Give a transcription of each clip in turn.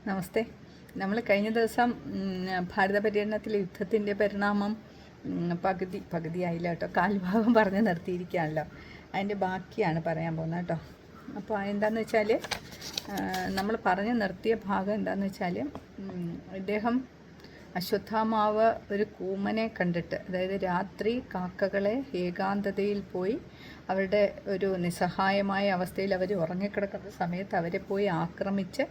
നമസ്തേ. നമ്മൾ കഴിഞ്ഞ ദിവസം ഭാരത പര്യടനത്തിലെ യുദ്ധത്തിൻ്റെ പരിണാമം പകുതിയായില്ല കേട്ടോ, കാൽഭാഗം പറഞ്ഞ് നിർത്തിയിരിക്കുകയാണല്ലോ. അതിൻ്റെ ബാക്കിയാണ് പറയാൻ പോകുന്നത് കേട്ടോ. അപ്പോൾ എന്താണെന്ന് വെച്ചാൽ നമ്മൾ പറഞ്ഞു നിർത്തിയ ഭാഗം എന്താണെന്ന് വെച്ചാൽ ഇദ്ദേഹം അശ്വത്ഥാമാവ് ഒരു കൂമനെ കണ്ടിട്ട്, അതായത് രാത്രി കാക്കകളെ ഏകാന്തതയിൽ പോയി അവരുടെ ഒരു നിസ്സഹായമായ അവസ്ഥയിൽ അവർ ഉറങ്ങിക്കിടക്കുന്ന സമയത്ത് അവരെ പോയി ആക്രമിച്ച്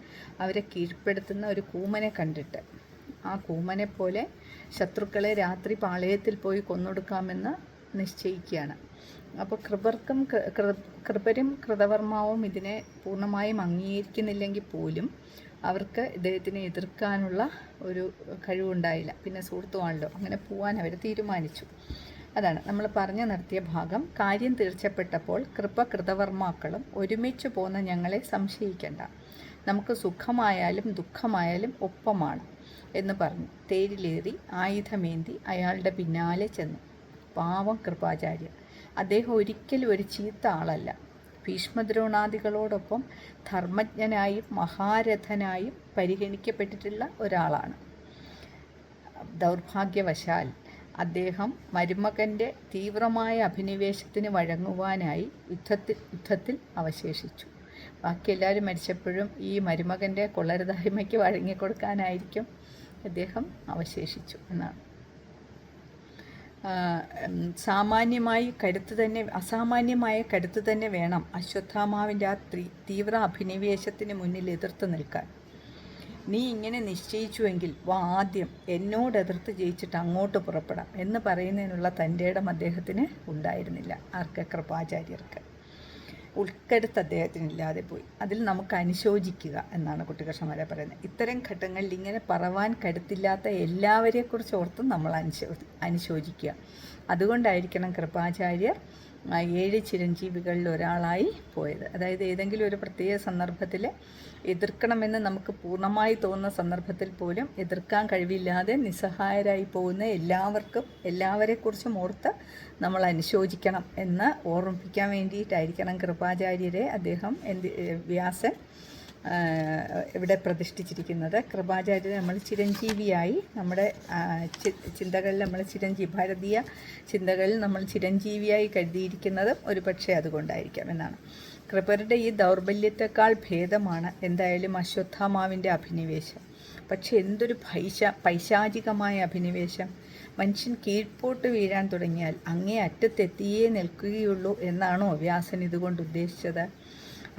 അവരെ കീഴ്പ്പെടുത്തുന്ന ഒരു കൂമനെ കണ്ടിട്ട് ആ കൂമനെ പോലെ ശത്രുക്കളെ രാത്രി പാളയത്തിൽ പോയി കൊന്നൊടുക്കാമെന്ന് നിശ്ചയിക്കുകയാണ്. അപ്പോൾ കൃപരും കൃതവർമാവും ഇതിനെ പൂർണ്ണമായും അംഗീകരിക്കുന്നില്ലെങ്കിൽ പോലും അവർക്ക് ഇദ്ദേഹത്തിനെ എതിർക്കാനുള്ള ഒരു കഴിവുണ്ടായില്ല. പിന്നെ സുഹൃത്തുമാണല്ലോ, അങ്ങനെ പോകാൻ അവർ തീരുമാനിച്ചു. അതാണ് നമ്മൾ പറഞ്ഞു നിർത്തിയ ഭാഗം. കാര്യം തീർച്ചപ്പെട്ടപ്പോൾ കൃതവർമാക്കളും ഒരുമിച്ച് പോന്ന ഞങ്ങളെ സംശയിക്കേണ്ട, നമുക്ക് സുഖമായാലും ദുഃഖമായാലും ഒപ്പമാണ് എന്ന് പറഞ്ഞു തേരിലേറി ആയുധമേന്തി അയാളുടെ പിന്നാലെ ചെന്നു. പാവം കൃപാചാര്യർ, അദ്ദേഹം ഒരിക്കലും ഒരു ചീത്ത ആളല്ല. ഭീഷ്മദ്രോണാദികളോടൊപ്പം ധർമ്മജ്ഞനായും മഹാരഥനായും പരിഗണിക്കപ്പെട്ടിട്ടുള്ള ഒരാളാണ്. ദൗർഭാഗ്യവശാൽ അദ്ദേഹം മരുമകൻ്റെ തീവ്രമായ അഭിനിവേശത്തിന് വഴങ്ങുവാനായി യുദ്ധത്തിൽ അവശേഷിച്ചു. ബാക്കി എല്ലാവരും മരിച്ചപ്പോഴും ഈ മരുമകൻ്റെ കൊള്ളരുതായ്മയ്ക്ക് വഴങ്ങിക്കൊടുക്കാനായിരിക്കും അദ്ദേഹം അവശേഷിച്ചു എന്നാണ്. അസാമാന്യമായ കരുത്ത് തന്നെ വേണം അശ്വത്ഥാമാവിൻ്റെ ആ തീവ്ര അഭിനിവേശത്തിന് മുന്നിൽ എതിർത്ത് നിൽക്കാൻ. നീ ഇങ്ങനെ നിശ്ചയിച്ചുവെങ്കിൽ ആദ്യം എന്നോട് എതിർത്ത് ജയിച്ചിട്ട് അങ്ങോട്ട് പുറപ്പെടാം എന്ന് പറയുന്നതിനുള്ള തൻ്റെ ഇടം അദ്ദേഹത്തിന് ഉണ്ടായിരുന്നില്ല. ആർക്ക്? കൃപാചാര്യർക്ക്. ഉൾക്കരുത്ത് അദ്ദേഹത്തിനില്ലാതെ പോയി. അതിൽ നമുക്ക് അനുശോചിക്കുക എന്നാണ് കുട്ടികൃഷ്ണന്മാരെ പറയുന്നത്. ഇത്തരം ഘട്ടങ്ങളിൽ ഇങ്ങനെ പറവാൻ കരുത്തില്ലാത്ത എല്ലാവരെക്കുറിച്ച് ഓർത്തും നമ്മൾ അനുശോചിക്കുക. അതുകൊണ്ടായിരിക്കണം കൃപാചാര്യർ 7 ചിരഞ്ജീവികളിൽ ഒരാളായി പോയത്. അതായത് ഏതെങ്കിലും ഒരു പ്രത്യേക സന്ദർഭത്തിൽ എതിർക്കണമെന്ന് നമുക്ക് പൂർണ്ണമായി തോന്നുന്ന സന്ദർഭത്തിൽ പോലും എതിർക്കാൻ കഴിവില്ലാതെ നിസ്സഹായരായി പോകുന്ന എല്ലാവരെക്കുറിച്ചും ഓർത്ത് നമ്മൾ അനുശോചിക്കണം എന്ന് ഓർമ്മിപ്പിക്കാൻ വേണ്ടിയിട്ടായിരിക്കണം കൃപാചാര്യരെ വ്യാസൻ ഇവിടെ പ്രതിഷ്ഠിച്ചിരിക്കുന്നത്. കൃപാചാര്യരെ നമ്മൾ ചിരഞ്ജീവിയായി നമ്മുടെ ചിന്തകളിൽ ഭാരതീയ ചിന്തകളിൽ നമ്മൾ ചിരഞ്ജീവിയായി കരുതിയിരിക്കുന്നത് ഒരു പക്ഷേ അതുകൊണ്ടായിരിക്കാം എന്നാണ്. കൃപരുടെ ഈ ദൗർബല്യത്തെക്കാൾ ഭേദമാണ് എന്തായാലും അശ്വത്ഥാമാവിൻ്റെ അഭിനിവേശം. പക്ഷെ എന്തൊരു പൈശാചികമായ അഭിനിവേശം! മനുഷ്യൻ കീഴ്പോട്ട് വീഴാൻ തുടങ്ങിയാൽ അങ്ങേ അറ്റത്തെത്തിയേ നിൽക്കുകയുള്ളൂ എന്നാണോ വ്യാസൻ ഇതുകൊണ്ട് ഉദ്ദേശിച്ചത്?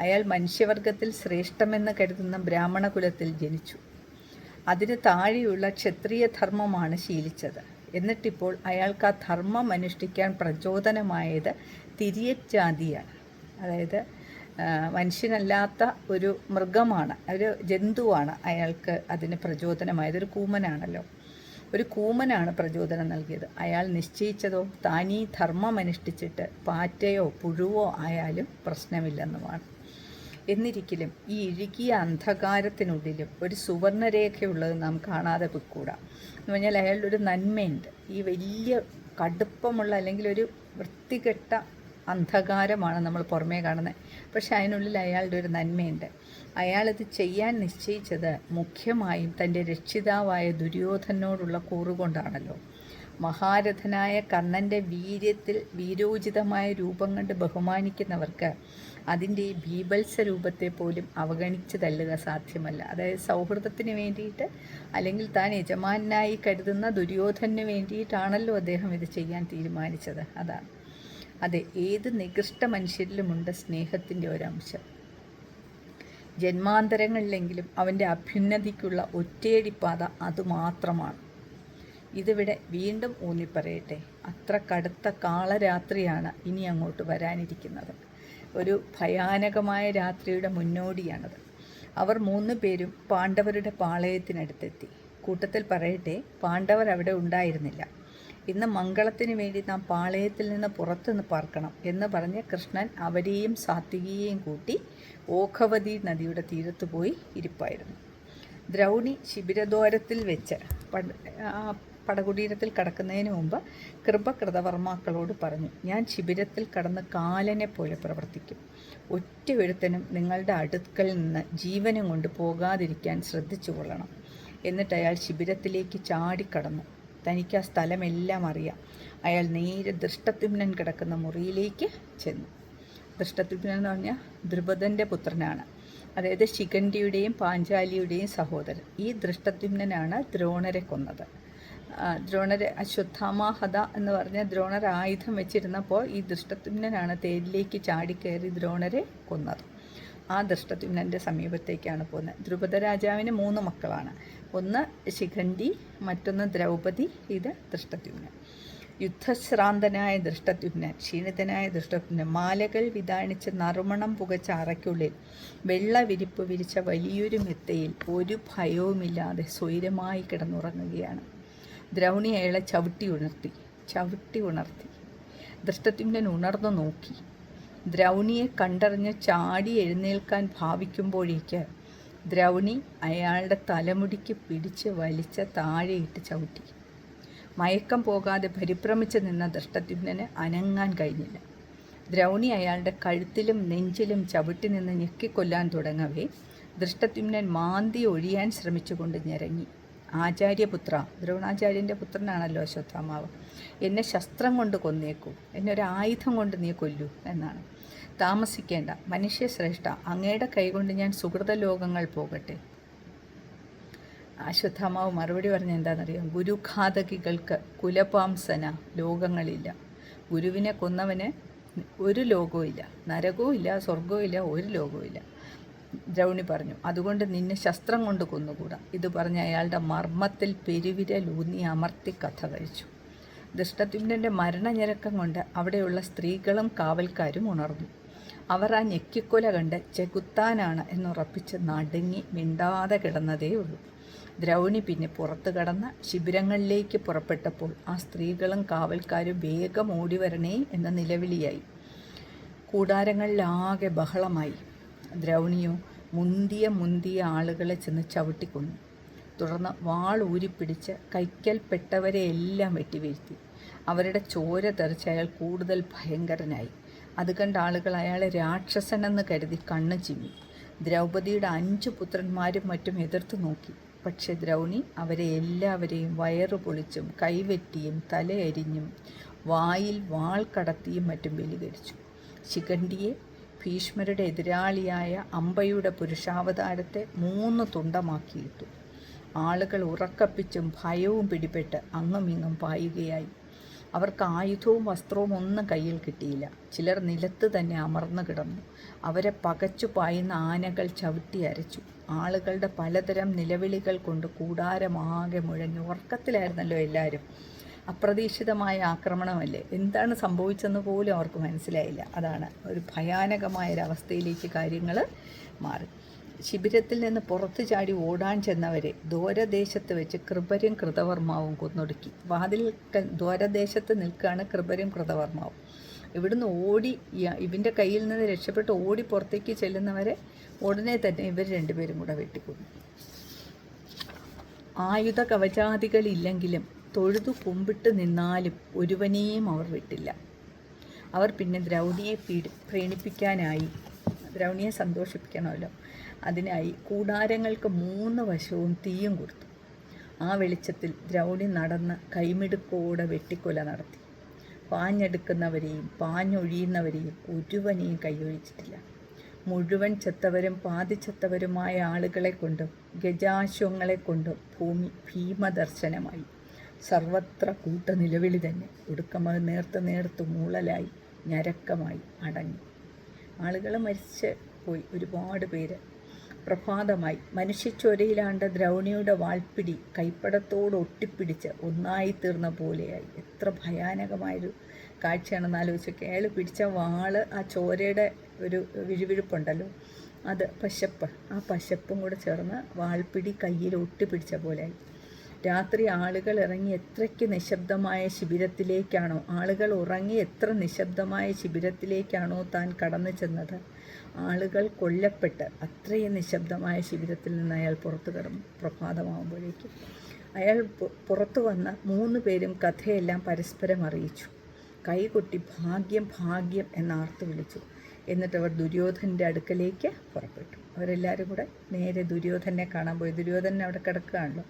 അയാൾ മനുഷ്യവർഗത്തിൽ ശ്രേഷ്ഠമെന്ന് കരുതുന്ന ബ്രാഹ്മണ കുലത്തിൽ ജനിച്ചു. അതിന് താഴെയുള്ള ക്ഷത്രിയ ധർമ്മമാണ് ശീലിച്ചത്. എന്നിട്ടിപ്പോൾ അയാൾക്ക് ആ ധർമ്മം അനുഷ്ഠിക്കാൻ പ്രചോദനമായത് തിര്യജാതിയാണ്. അതായത് മനുഷ്യനല്ലാത്ത ഒരു മൃഗമാണ്, ഒരു ജന്തുവാണ് അയാൾക്ക് അതിന് പ്രചോദനമായത്. ഒരു കൂമനാണല്ലോ, ഒരു കൂമനാണ് പ്രചോദനം നൽകിയത്. അയാൾ നിശ്ചയിച്ചതോ താനീ ധർമ്മം അനുഷ്ഠിച്ചിട്ട് പാറ്റയോ പുഴുവോ ആയാലും പ്രശ്നമില്ലെന്നുമാണ്. എന്നിരിക്കലും ഈ ഇഴുകിയ അന്ധകാരത്തിനുള്ളിലും ഒരു സുവർണരേഖയുള്ളത് നാം കാണാതെ പോയിക്കൂടാ. എന്ന് പറഞ്ഞാൽ അയാളുടെ ഒരു നന്മയുണ്ട്. ഈ വലിയ കടുപ്പമുള്ള അല്ലെങ്കിൽ ഒരു വൃത്തികെട്ട അന്ധകാരമാണ് നമ്മൾ പുറമേ കാണുന്നത്, പക്ഷെ അതിനുള്ളിൽ അയാളുടെ ഒരു നന്മയുണ്ട്. അയാളിത് ചെയ്യാൻ നിശ്ചയിച്ചത് മുഖ്യമായും തൻ്റെ രക്ഷിതാവായ ദുര്യോധനോടുള്ള കൂറുകൊണ്ടാണല്ലോ. മഹാരഥനായ കർണൻ്റെ വീരോചിതമായ രൂപം കണ്ട് ബഹുമാനിക്കുന്നവർക്ക് അതിൻ്റെ ഈ ഭീഭത്സ രൂപത്തെ പോലും അവഗണിച്ച് തള്ളുക സാധ്യമല്ല. അതായത് സൗഹൃദത്തിന് വേണ്ടിയിട്ട് അല്ലെങ്കിൽ താൻ യജമാനായി കരുതുന്ന ദുര്യോധനന് വേണ്ടിയിട്ടാണല്ലോ അദ്ദേഹം ഇത് ചെയ്യാൻ തീരുമാനിച്ചത്. അതാണ്. അതെ, ഏത് നികൃഷ്ട മനുഷ്യരിലുമുണ്ട് സ്നേഹത്തിൻ്റെ ഒരംശം. ജന്മാന്തരങ്ങളിലെങ്കിലും അവൻ്റെ അഭ്യുന്നതിക്കുള്ള ഒറ്റയടിപ്പാത അതുമാത്രമാണ്. ഇതിവിടെ വീണ്ടും ഊന്നിപ്പറയട്ടെ, അത്ര കടുത്ത കാളരാത്രിയാണ് ഇനി അങ്ങോട്ട് വരാനിരിക്കുന്നത്. ഒരു ഭയാനകമായ രാത്രിയുടെ മുന്നോടിയാണത്. അവർ 3 പേരും പാണ്ഡവരുടെ പാളയത്തിനടുത്തെത്തി. കൂട്ടത്തിൽ പറയട്ടെ, പാണ്ഡവർ അവിടെ ഉണ്ടായിരുന്നില്ല. ഇന്ന് മംഗളത്തിന് വേണ്ടി നാം പാളയത്തിൽ നിന്ന് പുറത്തുനിന്ന് പാർക്കണം എന്ന് പറഞ്ഞ് കൃഷ്ണൻ അവരെയും സാത്വികിയെയും കൂട്ടി ഓഘവതി നദിയുടെ തീരത്ത് പോയി ഇരിപ്പായിരുന്നു. ദ്രൗണി ശിബിരദ്വാരത്തിൽ വെച്ച് പടകുടീരത്തിൽ കടക്കുന്നതിന് മുമ്പ് കൃപ കൃതവർമാക്കളോട് പറഞ്ഞു, ഞാൻ ശിബിരത്തിൽ കടന്ന് കാലനെ പോലെ പ്രവർത്തിക്കും. ഒറ്റ ഒരുത്തനും നിങ്ങളുടെ അടുക്കൽ നിന്ന് ജീവനും കൊണ്ട് പോകാതിരിക്കാൻ ശ്രദ്ധിച്ചു കൊള്ളണം. എന്നിട്ട് അയാൾ ശിബിരത്തിലേക്ക് ചാടിക്കടന്നു. തനിക്ക് ആ സ്ഥലമെല്ലാം അറിയാം. അയാൾ നേരെ ദൃഷ്ടദ്യുമ്നൻ കിടക്കുന്ന മുറിയിലേക്ക് ചെന്നു. ദൃഷ്ടദ്യുമ്നൻ എന്ന് പറഞ്ഞാൽ ദ്രുപദൻ്റെ പുത്രനാണ്, അതായത് ശിഖണ്ഡിയുടെയും പാഞ്ചാലിയുടെയും സഹോദരൻ. ഈ ദൃഷ്ടദ്യുമ്നനാണ് ദ്രോണരെ കൊന്നത്. ദ്രോണരെ അശ്വത്ഥാമാഹത എന്ന് പറഞ്ഞ ദ്രോണർ ആയുധം വെച്ചിരുന്നപ്പോൾ ഈ ദൃഷ്ടദ്യുമ്നനാണ് തേരിലേക്ക് ചാടിക്കയറി ദ്രോണരെ കൊന്നത്. ആ ദൃഷ്ടദ്യുമ്നൻ്റെ സമീപത്തേക്കാണ് പോകുന്നത്. ദ്രുപദ രാജാവിന് 3 മക്കളാണ്. ഒന്ന് ശിഖണ്ഡി, മറ്റൊന്ന് ദ്രൗപദി, ഇത് ദൃഷ്ടദ്യുമ്നൻ. യുദ്ധശ്രാന്തനായ ദൃഷ്ടദ്യുമ്നൻ, ക്ഷീണിതനായ ദൃഷ്ടദ്യുമ്നൻ മാലകൾ വിതാണിച്ച് നറുമണം പുകച്ച അറയ്ക്കുള്ളിൽ വെള്ള വിരിപ്പ് വിരിച്ച വലിയൊരു മെത്തയിൽ ഒരു ഭയവുമില്ലാതെ സ്വൈരമായി കിടന്നുറങ്ങുകയാണ്. ദ്രൗണി അയാളെ ചവിട്ടി ഉണർത്തി. ദൃഷ്ടദ്യുമ്നൻ ഉണർന്നു നോക്കി. ദ്രൗണിയെ കണ്ടറിഞ്ഞ് ചാടി എഴുന്നേൽക്കാൻ ഭാവിക്കുമ്പോഴേക്ക് ദ്രൗണി അയാളുടെ തലമുടിക്ക് പിടിച്ച് വലിച്ച് താഴെയിട്ട് ചവിട്ടി. മയക്കം പോകാതെ പരിഭ്രമിച്ച് നിന്ന ദൃഷ്ടദ്യുമ്നന് അനങ്ങാൻ കഴിഞ്ഞില്ല. ദ്രൗണി അയാളുടെ കഴുത്തിലും നെഞ്ചിലും ചവിട്ടി നിന്ന് ഞെക്കിക്കൊല്ലാൻ തുടങ്ങവേ ദൃഷ്ടദ്യുമ്നൻ മാന്തി ഒഴിയാൻ ശ്രമിച്ചുകൊണ്ട് ഞെരങ്ങി. ആചാര്യപുത്ര, ദ്രോണാചാര്യൻ്റെ പുത്രനാണല്ലോ അശ്വത്ഥാമാവ്, എന്നെ ശസ്ത്രം കൊണ്ട് കൊന്നേക്കൂ, എന്നെ ഒരു ആയുധം കൊണ്ട് നീ കൊല്ലൂ എന്നാണ്. താമസിക്കേണ്ട മനുഷ്യശ്രേഷ്ഠ, അങ്ങയുടെ കൈകൊണ്ട് ഞാൻ സുഹൃതലോകങ്ങൾ പോകട്ടെ. അശ്വത്ഥാമാവ് മറുപടി പറഞ്ഞ എന്താണെന്നറിയാം? ഗുരുഘാതകികൾക്ക് കുലപാംസന ലോകങ്ങളില്ല. ഗുരുവിനെ കൊന്നവന് ഒരു ലോകവും ഇല്ല, നരകവും ഇല്ല, സ്വർഗവും ഇല്ല, ഒരു ലോകവും ഇല്ല. ദ്രൗണി പറഞ്ഞു, അതുകൊണ്ട് നിന്നെ ശസ്ത്രം കൊണ്ട് കൊന്നുകൂടാ. ഇത് പറഞ്ഞ് അയാളുടെ മർമ്മത്തിൽ പെരുവിരലൂന്നി അമർത്തി കഥ കഴിച്ചു. ദൃഷ്ടദ്യുമ്നൻ്റെ മരണഞരക്കം കൊണ്ട് അവിടെയുള്ള സ്ത്രീകളും കാവൽക്കാരും ഉണർന്നു. അവർ ആ ഞെക്കിക്കൊല കണ്ട് ചെകുത്താനാണ് എന്നുറപ്പിച്ച് നടുങ്ങി മിണ്ടാതെ കിടന്നതേ ഉള്ളൂ. ദ്രൗണി പിന്നെ പുറത്തു കടന്ന് ശിബിരങ്ങളിലേക്ക് പുറപ്പെട്ടപ്പോൾ ആ സ്ത്രീകളും കാവൽക്കാരും വേഗം ഓടിവരണേ എന്ന നിലവിളിയായി. കൂടാരങ്ങളിലാകെ ബഹളമായി. ദ്രൗണിയോ മുന്തിയ ആളുകളെ ചെന്ന് ചവിട്ടിക്കൊന്നു. തുടർന്ന് വാൾ ഊരിപ്പിടിച്ച് കൈക്കൽപ്പെട്ടവരെ എല്ലാം വെട്ടിവീഴ്ത്തി. അവരുടെ ചോര തെറിച്ച് അയാൾ കൂടുതൽ ഭയങ്കരനായി. അത് കണ്ട ആളുകൾ അയാളെ രാക്ഷസനെന്ന് കരുതി കണ്ണ് ചിമ്മി. ദ്രൗപദിയുടെ 5 പുത്രന്മാരും മറ്റും എതിർത്ത് നോക്കി. പക്ഷെ ദ്രൗണി അവരെ എല്ലാവരെയും വയറു പൊളിച്ചും കൈവെട്ടിയും തലയരിഞ്ഞും വായിൽ വാൾ കടത്തിയും മറ്റും ബലികഴിച്ചു. ശിഖണ്ഡിയെ, ഭീഷ്മരുടെ എതിരാളിയായ അംബയുടെ പുരുഷാവതാരത്തെ 3 തുണ്ടമാക്കിയിട്ടു. ആളുകൾ ഉറക്കപ്പിച്ചും ഭയവും പിടിപെട്ട് അങ്ങുമിങ്ങും പായുകയായി. അവർക്ക് ആയുധവും വസ്ത്രവും ഒന്നും കയ്യിൽ കിട്ടിയില്ല. ചിലർ നിലത്ത് തന്നെ അമർന്നു കിടന്നു. അവരെ പകച്ചു പായുന്ന ആനകൾ ചവിട്ടി അരച്ചു. ആളുകളുടെ പലതരം നിലവിളികൾ കൊണ്ട് കൂടാരമാകെ മുഴങ്ങി. ഉറക്കത്തിലായിരുന്നല്ലോ എല്ലാവരും. അപ്രതീക്ഷിതമായ ആക്രമണമല്ലേ, എന്താണ് സംഭവിച്ചെന്ന് പോലും അവർക്ക് മനസ്സിലായില്ല. അതാണ് ഒരു ഭയാനകമായൊരവസ്ഥയിലേക്ക് കാര്യങ്ങൾ മാറി. ശിബിരത്തിൽ നിന്ന് പുറത്തു ചാടി ഓടാൻ ചെന്നവരെ ദ്വാരദേശത്ത് വെച്ച് കൃപരും കൃതവർമാവും കൊന്നൊടുക്കി. ദ്വാരദേശത്ത് നിൽക്കുകയാണ് കൃപരും കൃതവർമാവും. ഇവിടുന്ന് ഓടി ഇവൻ്റെ കയ്യിൽ നിന്ന് രക്ഷപ്പെട്ട് ഓടി പുറത്തേക്ക് ചെല്ലുന്നവരെ ഉടനെ തന്നെ ഇവർ 2 പേരും കൂടെ വെട്ടിക്കൊന്നു. ആയുധ കവചാദികളില്ലെങ്കിലും തൊഴുതു കുമ്പിട്ട് നിന്നാലും ഒരുവനെയും അവർ വിട്ടില്ല. അവർ പിന്നെ ദ്രൗണിയെ പ്രീണിപ്പിക്കാനായി, ദ്രൗണിയെ സന്തോഷിപ്പിക്കണമല്ലോ, അതിനായി കൂടാരങ്ങൾക്ക് 3 വശവും തീയും കൊടുത്തു. ആ വെളിച്ചത്തിൽ ദ്രൗണി നടന്ന് കൈമിടുക്കോടെ വെട്ടിക്കൊല നടത്തി. പാഞ്ഞെടുക്കുന്നവരെയും പാഞ്ഞൊഴിയുന്നവരെയും ഒരുവനെയും കൈയൊഴിച്ചിട്ടില്ല. മുഴുവൻ ചത്തവരും പാതിച്ചത്തവരുമായ ആളുകളെ കൊണ്ടും ഗജാശ്വങ്ങളെ കൊണ്ടും ഭൂമി ഭീമദർശനമായി. സർവത്ര കൂട്ടനിലവിളി തന്നെ. ഒടുക്കമത് നേർത്ത് മൂളലായി ഞരക്കമായി അടങ്ങി. ആളുകൾ മരിച്ച് പോയി, ഒരുപാട് പേര്. പ്രഭാതമായി. മനുഷ്യച്ചൊരയിലാണ്ട ദ്രൗണിയുടെ വാൾപ്പിടി കൈപ്പടത്തോട് ഒട്ടിപ്പിടിച്ച് ഒന്നായിത്തീർന്ന പോലെയായി. എത്ര ഭയാനകമായൊരു കാഴ്ചയാണെന്ന് ആലോചിച്ചൊക്കെ. അയാൾ പിടിച്ച വാള്, ആ ചോരയുടെ ഒരു വിഴുവിഴുപ്പുണ്ടല്ലോ, അത് പശപ്പ്, ആ പശപ്പും കൂടെ ചേർന്ന് വാൾപ്പിടി കയ്യിൽ ഒട്ടിപ്പിടിച്ച പോലെയായി. രാത്രി ആളുകൾ ഇറങ്ങി എത്രയ്ക്ക് നിശബ്ദമായ ശിബിരത്തിലേക്കാണോ, ആളുകൾ ഉറങ്ങി എത്ര നിശബ്ദമായ ശിബിരത്തിലേക്കാണോ താൻ കടന്നു ചെന്നത്, ആളുകൾ കൊല്ലപ്പെട്ട് അത്രയും നിശബ്ദമായ ശിബിരത്തിൽ നിന്ന് അയാൾ പുറത്തു കടന്നു. പ്രഭാതമാകുമ്പോഴേക്കും അയാൾ പുറത്തു വന്ന് 3 പേരും കഥയെല്ലാം പരസ്പരം അറിയിച്ചു. കൈകൊട്ടി ഭാഗ്യം ഭാഗ്യം എന്നാർത്തു വിളിച്ചു. എന്നിട്ട് അവർ ദുര്യോധനൻ്റെ അടുക്കലേക്ക് പുറപ്പെട്ടു. അവരെല്ലാവരും കൂടെ നേരെ ദുര്യോധനെ കാണാൻ പോയി. ദുര്യോധനൻ അവിടെ കിടക്കുകയാണല്ലോ.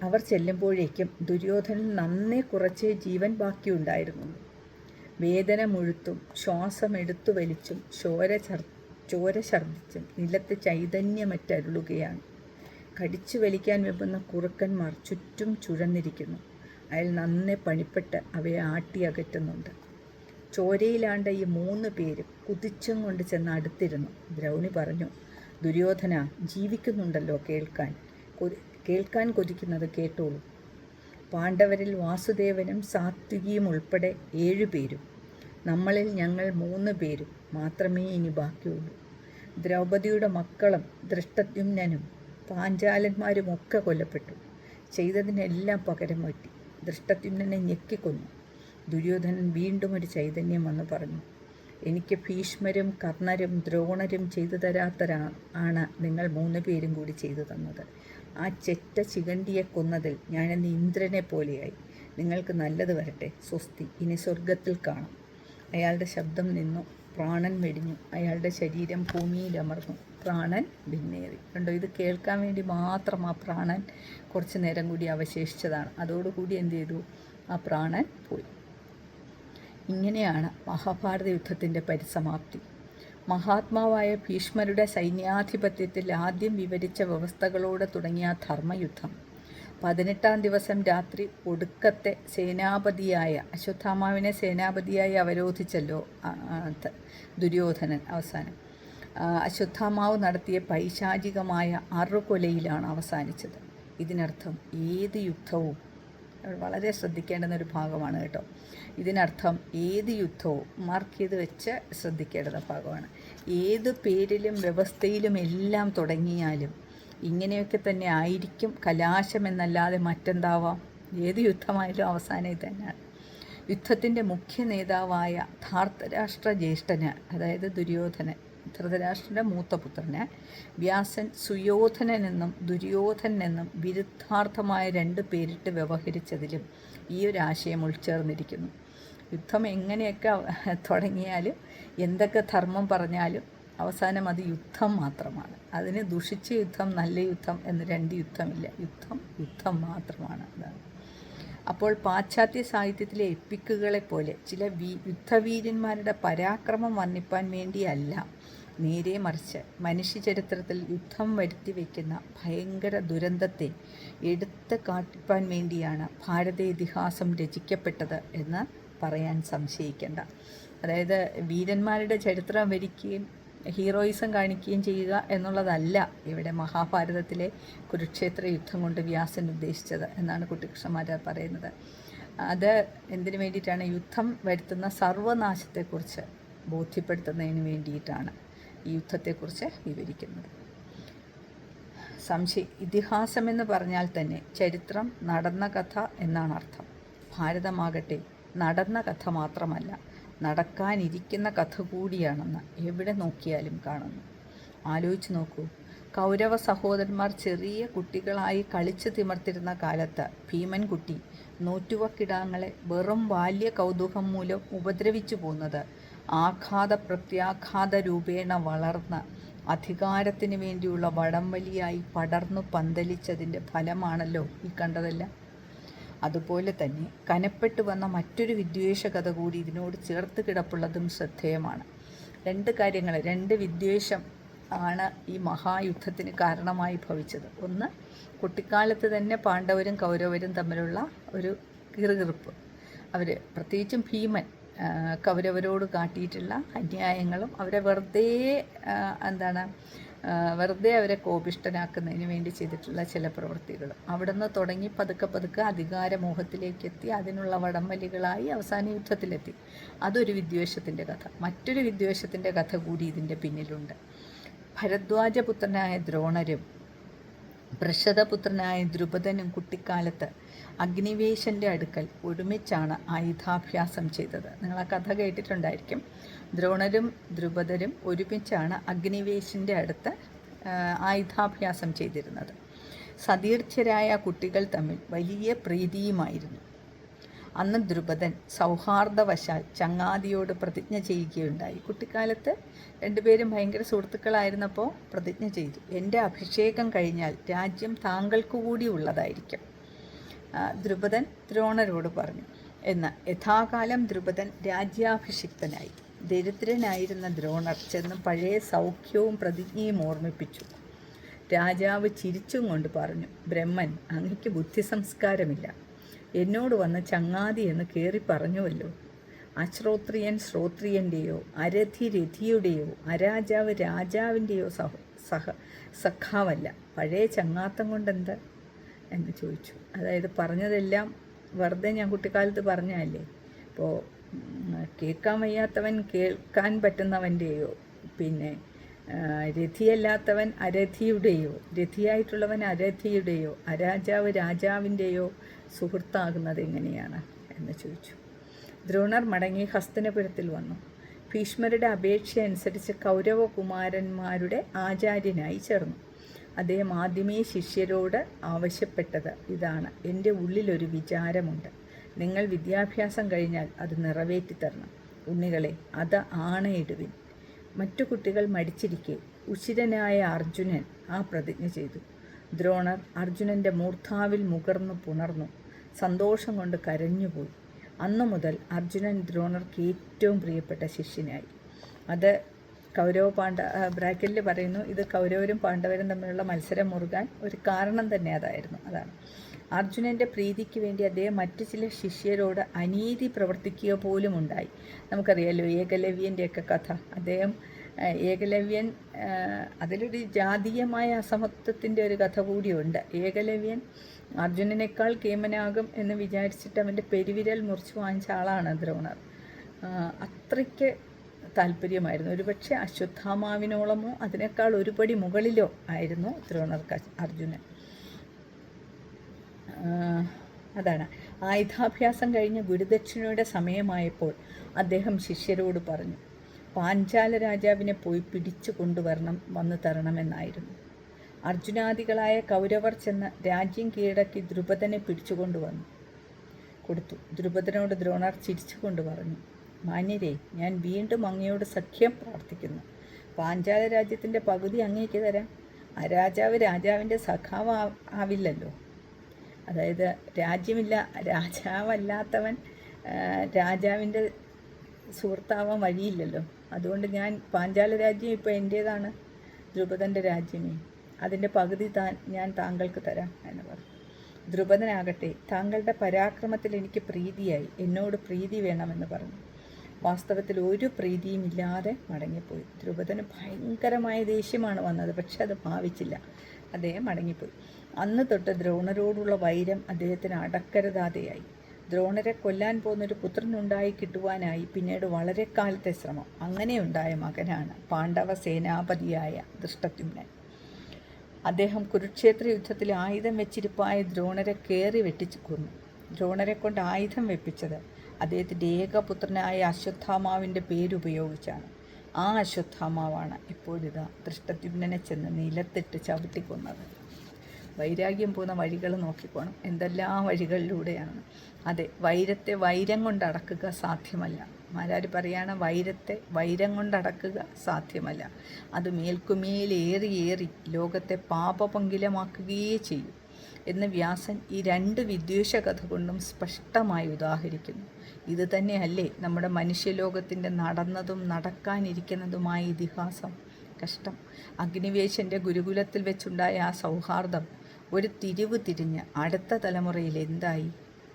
അവർ ചെല്ലുമ്പോഴേക്കും ദുര്യോധനൻ നന്നേ കുറച്ചേ ജീവൻ ബാക്കിയുണ്ടായിരുന്നുള്ളൂ. വേദന മുഴുത്തും ശ്വാസമെടുത്തു വലിച്ചും ചോര ഛർദ്ദിച്ചും നിലത്ത് ചൈതന്യമറ്റരുളുകയാണ്. കടിച്ചു വലിക്കാൻ വെമ്പുന്ന കുറുക്കന്മാർ ചുറ്റും ചുഴന്നിരിക്കുന്നു. അയാൾ നന്നെ പണിപ്പെട്ട് അവയെ ആട്ടിയകറ്റുന്നുണ്ട്. ചോരയിലാണ്ട ഈ 3 പേരും കുതിച്ചും കൊണ്ട് ചെന്ന് അടുത്തിരുന്നു. ദ്രൗണി പറഞ്ഞു, ദുര്യോധന, ജീവിക്കുന്നുണ്ടല്ലോ കേൾക്കാൻ കൊതിക്കുന്നത് കേട്ടോളൂ. പാണ്ഡവരിൽ വാസുദേവനും സാത്വികിയും ഉൾപ്പെടെ 7 പേരും നമ്മളിൽ ഞങ്ങൾ 3 പേരും മാത്രമേ ഇനി ബാക്കിയുള്ളൂ. ദ്രൗപദിയുടെ മക്കളും ദൃഷ്ടദ്യുമ്നനും പാഞ്ചാലന്മാരുമൊക്കെ കൊല്ലപ്പെട്ടു. ചെയ്തതിനെല്ലാം പകരം പറ്റി. ദൃഷ്ടദ്യുമ്നനെ ഞെക്കിക്കൊന്നു. ദുര്യോധനൻ വീണ്ടും ഒരു ചൈതന്യം വന്ന് പറഞ്ഞു, എനിക്ക് ഭീഷ്മരും കർണരും ദ്രോണരും ചെയ്തു തരാത്തതാണ് നിങ്ങൾ 3 പേരും കൂടി ചെയ്തു തന്നത്. ആ ചെറ്റ ചികണ്ടിയെ കൊന്നതിൽ ഞാനിന്ന് ഇന്ദ്രനെ പോലെയായി. നിങ്ങൾക്ക് നല്ലത് വരട്ടെ. സ്വസ്തി. ഇനി സ്വർഗത്തിൽ കാണാം. അയാളുടെ ശബ്ദം നിന്നു. പ്രാണൻ വെടിഞ്ഞു. അയാളുടെ ശരീരം ഭൂമിയിലമർന്നു. പ്രാണൻ ഭിന്നേറി. കണ്ടോ, ഇത് കേൾക്കാൻ വേണ്ടി മാത്രം ആ പ്രാണൻ കുറച്ച് നേരം കൂടി അവശേഷിച്ചതാണ്. അതോടുകൂടി എന്ത് ചെയ്തു? ആ പ്രാണൻ പോയി. ഇങ്ങനെയാണ് മഹാഭാരത യുദ്ധത്തിൻ്റെ പരിസമാപ്തി. മഹാത്മാവായ ഭീഷ്മരുടെ സൈന്യാധിപത്യത്തിൽ ആദ്യം വിവരിച്ച വ്യവസ്ഥകളോടെ തുടങ്ങിയ ധർമ്മയുദ്ധം 18-ാം ദിവസം രാത്രി ഒടുക്കത്തെ സേനാപതിയായ അശ്വത്ഥാമാവിനെ സേനാപതിയായി അവരോധിച്ചല്ലോ ദുര്യോധനൻ. അവസാനം അശ്വത്ഥാമാവ് നടത്തിയ പൈശാചികമായ അറുകൊലയിലാണ് അവസാനിച്ചത്. ഇതിനർത്ഥം ഏത് യുദ്ധവും, വളരെ ശ്രദ്ധിക്കേണ്ടുന്നൊരു ഭാഗമാണ് കേട്ടോ. ഇതിനർത്ഥം ഏത് യുദ്ധവും മാർക്ക് ചെയ്ത് വെച്ച് ശ്രദ്ധിക്കേണ്ടുന്ന ഭാഗമാണ്. ഏത് പേരിലും വ്യവസ്ഥയിലും എല്ലാം തുടങ്ങിയാലും ഇങ്ങനെയൊക്കെ തന്നെ ആയിരിക്കും കലാശമെന്നല്ലാതെ മറ്റെന്താവാം? ഏത് യുദ്ധമായാലും അവസാനം ഇത് തന്നെയാണ്. യുദ്ധത്തിൻ്റെ മുഖ്യ നേതാവായ ധാർത്തരാഷ്ട്ര ജ്യേഷ്ഠന്, അതായത് ദുര്യോധനൻ, ധൃതരാഷ്ട്രൻ്റെ മൂത്ത പുത്രന് വ്യാസൻ സുയോധനനെന്നും ദുര്യോധനെന്നും വിരുദ്ധാർത്ഥമായ 2 പേരിട്ട് വ്യവഹരിച്ചതിലും ഈ ഒരു ആശയം ഉൾച്ചേർന്നിരിക്കുന്നു. യുദ്ധം എങ്ങനെയൊക്കെ തുടങ്ങിയാലും എന്തൊക്കെ ധർമ്മം പറഞ്ഞാലും അവസാനം അത് യുദ്ധം മാത്രമാണ്. അതിന് ദുഷിച്ച യുദ്ധം, നല്ല യുദ്ധം എന്ന് 2 യുദ്ധമില്ല. യുദ്ധം മാത്രമാണ്. അതാണ്. അപ്പോൾ പാശ്ചാത്യ സാഹിത്യത്തിലെ എപ്പിക്കുകളെപ്പോലെ ചില യുദ്ധവീരന്മാരുടെ പരാക്രമം വർണ്ണിപ്പാൻ വേണ്ടിയല്ല, നേരെ മറിച്ച് മനുഷ്യചരിത്രത്തിൽ യുദ്ധം വരുത്തി വയ്ക്കുന്ന ഭയങ്കര ദുരന്തത്തെ എടുത്ത് കാട്ടിപ്പാൻ വേണ്ടിയാണ് ഭാരത ഇതിഹാസം രചിക്കപ്പെട്ടത് എന്ന് പറയാൻ സംശയിക്കേണ്ട. അതായത് വീരന്മാരുടെ ചരിത്രം വരിക്കുകയും ഹീറോയിസം കാണിക്കുകയും ചെയ്യുക എന്നുള്ളതല്ല ഇവിടെ മഹാഭാരതത്തിലെ കുരുക്ഷേത്ര യുദ്ധം കൊണ്ട് വ്യാസൻ ഉദ്ദേശിച്ചത് എന്നാണ് കുട്ടിക്കൃഷ്ണന്മാർ പറയുന്നത്. അത് എന്തിനു വേണ്ടിയിട്ടാണ്? യുദ്ധം വരുത്തുന്ന സർവനാശത്തെക്കുറിച്ച് ബോധ്യപ്പെടുത്തുന്നതിന് വേണ്ടിയിട്ടാണ് ഈ യുദ്ധത്തെക്കുറിച്ച് വിവരിക്കുന്നത്. ഇതിഹാസമെന്ന് പറഞ്ഞാൽ തന്നെ ചരിത്രം, നടന്ന കഥ എന്നാണ് അർത്ഥം. ഭാരതമാകട്ടെ നടന്ന കഥ മാത്രമല്ല, നടക്കാനിരിക്കുന്ന കഥ കൂടിയാണെന്ന് എവിടെ നോക്കിയാലും കാണുന്നു. ആലോചിച്ച് നോക്കൂ. കൗരവ സഹോദരന്മാർ ചെറിയ കുട്ടികളായി കളിച്ചു തിമർത്തിരുന്ന കാലത്ത് ഭീമൻകുട്ടി നോറ്റുവക്കിടാങ്ങളെ വെറും ബാല്യ കൗതുകം മൂലം ഉപദ്രവിച്ചു പോന്നത് ആഘാത പ്രത്യാഘാത രൂപേണ വളർന്ന് അധികാരത്തിന് വേണ്ടിയുള്ള വടംവലിയായി പടർന്നു പന്തലിച്ചതിൻ്റെ ഫലമാണല്ലോ ഈ കണ്ടതെല്ലാം. അതുപോലെ തന്നെ കനപ്പെട്ടു വന്ന മറ്റൊരു വിദ്വേഷ കഥ കൂടി ഇതിനോട് ചേർത്ത് കിടപ്പുള്ളതും ശ്രദ്ധേയമാണ്. 2 കാര്യങ്ങൾ, 2 വിദ്വേഷം ആണ് ഈ മഹായുദ്ധത്തിന് കാരണമായി ഭവിച്ചത്. ഒന്ന്, കുട്ടിക്കാലത്ത് തന്നെ പാണ്ഡവരും കൗരവരും തമ്മിലുള്ള ഒരു കിറുകിറുപ്പ്. അവർ, പ്രത്യേകിച്ചും ഭീമൻ, കൗരവരോട് കാട്ടിയിട്ടുള്ള അന്യായങ്ങളും അവരെ വെറുതെ അവരെ കോപിഷ്ടനാക്കുന്നതിന് വേണ്ടി ചെയ്തിട്ടുള്ള ചില പ്രവൃത്തികളും അവിടെ നിന്ന് തുടങ്ങി പതുക്കെ അധികാരമോഹത്തിലേക്കെത്തി അതിനുള്ള വടംവലികളായി അവസാന യുദ്ധത്തിലെത്തി. അതൊരു വിദ്വേഷത്തിൻ്റെ കഥ. മറ്റൊരു വിദ്വേഷത്തിൻ്റെ കഥ കൂടി ഇതിൻ്റെ പിന്നിലുണ്ട്. ഭരദ്വാജപുത്രനായ ദ്രോണരും ബൃഷദപുത്രനായ ദ്രുപദനും കുട്ടിക്കാലത്ത് അഗ്നിവേശൻ്റെ അടുക്കൽ ഒരുമിച്ചാണ് ആയുധാഭ്യാസം ചെയ്തത്. നിങ്ങൾ ആ കഥ കേട്ടിട്ടുണ്ടായിരിക്കും. ദ്രോണരും ദ്രുപദരും ഒരുമിച്ചാണ് അഗ്നിവേശൻ്റെ അടുത്ത് ആയുധാഭ്യാസം ചെയ്തിരുന്നത്. സതീർത്ഥ്യരായ കുട്ടികൾ തമ്മിൽ വലിയ പ്രീതിയുമായിരുന്നു. അന്ന് ദ്രുപദൻ സൗഹാർദ്ദവശാൽ ചങ്ങാതിയോട് പ്രതിജ്ഞ ചെയ്യുകയുണ്ടായി. കുട്ടിക്കാലത്ത് രണ്ടുപേരും ഭയങ്കര സുഹൃത്തുക്കളായിരുന്നപ്പോൾ പ്രതിജ്ഞ ചെയ്തു, എൻ്റെ അഭിഷേകം കഴിഞ്ഞാൽ രാജ്യം താങ്കൾക്കു കൂടി ഉള്ളതായിരിക്കും. ദ്രുപദൻ ദ്രോണരോട് പറഞ്ഞു. എന്നാൽ യഥാകാലം ദ്രുപദൻ രാജ്യാഭിഷിക്തനായി. ദരിദ്രനായിരുന്ന ദ്രോണർ ചെന്ന് പഴയ സൗഖ്യവും പ്രതിജ്ഞയും ഓർമ്മിപ്പിച്ചു. രാജാവ് ചിരിച്ചും കൊണ്ട് പറഞ്ഞു, ബ്രഹ്മൻ, അങ്ങയ്ക്ക് ബുദ്ധിസംസ്കാരമില്ല. എന്നോട് വന്ന് ചങ്ങാതി എന്ന് കയറി പറഞ്ഞുവല്ലോ. അശ്രോത്രിയൻ ശ്രോത്രിയൻ്റെയോ അരഥി രഥിയുടെയോ അരാജാവ് രാജാവിൻ്റെയോ സഖാവല്ല. പഴയ ചങ്ങാത്തം കൊണ്ടെന്ത് എന്ന് ചോദിച്ചു. അതായത് പറഞ്ഞതെല്ലാം വെറുതെ ഞാൻ കുട്ടിക്കാലത്ത് പറഞ്ഞതല്ലേ. ഇപ്പോൾ കേൾക്കാൻ വയ്യാത്തവൻ കേൾക്കാൻ പറ്റുന്നവൻ്റെയോ, പിന്നെ രഥിയല്ലാത്തവൻ അരഥിയുടെയോ, രഥിയായിട്ടുള്ളവൻ അരഥിയുടെയോ, അരാജാവ് രാജാവിൻ്റെയോ സുഹൃത്താകുന്നത് എങ്ങനെയാണ് എന്ന് ചോദിച്ചു. ദ്രോണർ മടങ്ങി ഹസ്തിനപുരത്തിൽ വന്നു. ഭീഷ്മരുടെ അപേക്ഷ അനുസരിച്ച് കൗരവകുമാരന്മാരുടെ ആചാര്യനായി ചേർന്നു. അദ്ദേഹം ആദ്യമേ ശിഷ്യരോട് ആവശ്യപ്പെട്ടത് ഇതാണ്: എൻ്റെ ഉള്ളിലൊരു വിചാരമുണ്ട്. നിങ്ങൾ വിദ്യാഭ്യാസം കഴിഞ്ഞാൽ അത് നിറവേറ്റിത്തരണം. ഉണ്ണികളെ, അത് ആണയിടുവിൻ. മറ്റു കുട്ടികൾ മടിച്ചിരിക്കെ ഉശിരനായ അർജുനൻ ആ പ്രതിജ്ഞ ചെയ്തു. ദ്രോണർ അർജുനൻ്റെ മൂർധാവിൽ മുകർന്നു പുണർന്നു. സന്തോഷം കൊണ്ട് കരഞ്ഞുപോയി. അന്നു മുതൽ അർജുനൻ ദ്രോണർക്ക് ഏറ്റവും പ്രിയപ്പെട്ട ശിഷ്യനായി. അത് ബ്രാക്കറ്റിൽ പറയുന്നു, ഇത് കൗരവരും പാണ്ഡവരും തമ്മിലുള്ള മത്സരം മുറുകാൻ ഒരു കാരണം തന്നെ അതാണ്. അർജുനൻ്റെ പ്രീതിക്ക് വേണ്ടി അദ്ദേഹം മറ്റു ചില ശിഷ്യരോട് അനീതി പ്രവർത്തിക്കുക പോലും ഉണ്ടായി. നമുക്കറിയാലോ ഏകലവ്യൻ്റെയൊക്കെ കഥ. അദ്ദേഹം ഏകലവ്യൻ, അതിലൊരു ജാതീയമായ അസമത്വത്തിൻ്റെ ഒരു കഥ കൂടിയുണ്ട്. ഏകലവ്യൻ അർജുനനേക്കാൾ കേമനാകും എന്ന് വിചാരിച്ചിട്ട് അവൻ്റെ പെരുവിരൽ മുറിച്ച് വാങ്ങിച്ച ആളാണ് ദ്രോണർ. അത്രയ്ക്ക് താല്പര്യമായിരുന്നു. ഒരുപക്ഷെ അശ്വത്ഥാമാവിനോളമോ അതിനേക്കാൾ ഒരുപടി മുകളിലോ ആയിരുന്നു ദ്രോണർക്ക് അർജുനൻ. അതാണ്. ആയുധാഭ്യാസം കഴിഞ്ഞ് ഗുരുദക്ഷിണയുടെ സമയമായപ്പോൾ അദ്ദേഹം ശിഷ്യരോട് പറഞ്ഞു, പാഞ്ചാല രാജാവിനെ പോയി പിടിച്ചു വന്നു തരണമെന്നായിരുന്നു. അർജുനാദികളായ കൗരവർ ചെന്ന് രാജ്യം കീഴടക്കി ദ്രുപദനെ പിടിച്ചുകൊണ്ടുവന്നു കൊടുത്തു. ദ്രുപദനോട് ദ്രോണർ ചിരിച്ചുകൊണ്ട് പറഞ്ഞു, മാന്യരെ, ഞാൻ വീണ്ടും അങ്ങയോട് സഖ്യം പ്രാർത്ഥിക്കുന്നു. പാഞ്ചാല രാജ്യത്തിൻ്റെ പകുതി അങ്ങേക്ക് തരാം. ആ രാജാവ് രാജാവിൻ്റെ സഖാവ് ആവില്ലല്ലോ. അതായത് രാജാവല്ലാത്തവൻ രാജാവിൻ്റെ സുഹൃത്താവാൻ വഴിയില്ലല്ലോ. അതുകൊണ്ട് പാഞ്ചാല രാജ്യം ഇപ്പോൾ എൻ്റേതാണ്, ദ്രുപദൻ്റെ രാജ്യമേ. അതിൻ്റെ പകുതി ഞാൻ താങ്കൾക്ക് തരാം എന്ന് പറഞ്ഞു. ദ്രുപദനാകട്ടെ, താങ്കളുടെ പരാക്രമത്തിൽ എനിക്ക് പ്രീതിയായി, എന്നോട് പ്രീതി വേണമെന്ന് പറഞ്ഞു. വാസ്തവത്തിൽ ഒരു പ്രീതിയും ഇല്ലാതെ മടങ്ങിപ്പോയി. ദ്രുപദന് ഭയങ്കരമായ ദേഷ്യമാണ് വന്നത്, പക്ഷെ അത് ഭാവിച്ചില്ല. അദ്ദേഹം മടങ്ങിപ്പോയി. അന്ന് തൊട്ട് ദ്രോണരോടുള്ള വൈരം അദ്ദേഹത്തിന് അടക്കരുതാതെയായി. ദ്രോണരെ കൊല്ലാൻ പോകുന്നൊരു പുത്രനുണ്ടായി കിട്ടുവാനായി പിന്നീട് വളരെ കാലത്തെ ശ്രമം. അങ്ങനെയുണ്ടായ മകനാണ് പാണ്ഡവ സേനാപതിയായ ധൃഷ്ടദ്യുമ്നൻ. അദ്ദേഹം കുരുക്ഷേത്ര യുദ്ധത്തിൽ ആയുധം വെച്ചിരിപ്പായ ദ്രോണരെ കയറി വെട്ടിച്ചു കൊന്നു. ദ്രോണരെ കൊണ്ട് ആയുധം വെപ്പിച്ചത് അദ്ദേഹത്തിൻ്റെ ഏകപുത്രനായ അശ്വത്ഥാമാവിൻ്റെ പേരുപയോഗിച്ചാണ്. ആ അശ്വത്ഥാമാവാണ് ഇപ്പോഴിതാ ധൃഷ്ടദ്യുമ്നനെ ചെന്ന് നിലത്തിട്ട് ചവിട്ടിക്കൊന്നത്. വൈരാഗ്യം പോകുന്ന വഴികൾ നോക്കിക്കോണം, എന്തെല്ലാം വഴികളിലൂടെയാണ്. അതെ, വൈരത്തെ വൈരം കൊണ്ടടക്കുക സാധ്യമല്ല. മാരാർ പറയാണ്, വൈരത്തെ വൈരം കൊണ്ടടക്കുക സാധ്യമല്ല. അത് മേൽക്കുമേലേറി ലോകത്തെ പാപപങ്കിലമാക്കുകയേ ചെയ്യും എന്ന് വ്യാസൻ ഈ രണ്ട് വിദ്വേഷ കഥ കൊണ്ടും സ്പഷ്ടമായി ഉദാഹരിക്കുന്നു. ഇത് തന്നെയല്ലേ നമ്മുടെ മനുഷ്യലോകത്തിൻ്റെ നടന്നതും നടക്കാനിരിക്കുന്നതുമായ ഇതിഹാസം? കഷ്ടം. അഗ്നിവേശൻ്റെ ഗുരുകുലത്തിൽ വെച്ചുണ്ടായ ആ സൗഹാർദ്ദം ഒരു തിരിവ് തിരിഞ്ഞ് അടുത്ത തലമുറയിൽ എന്തായി?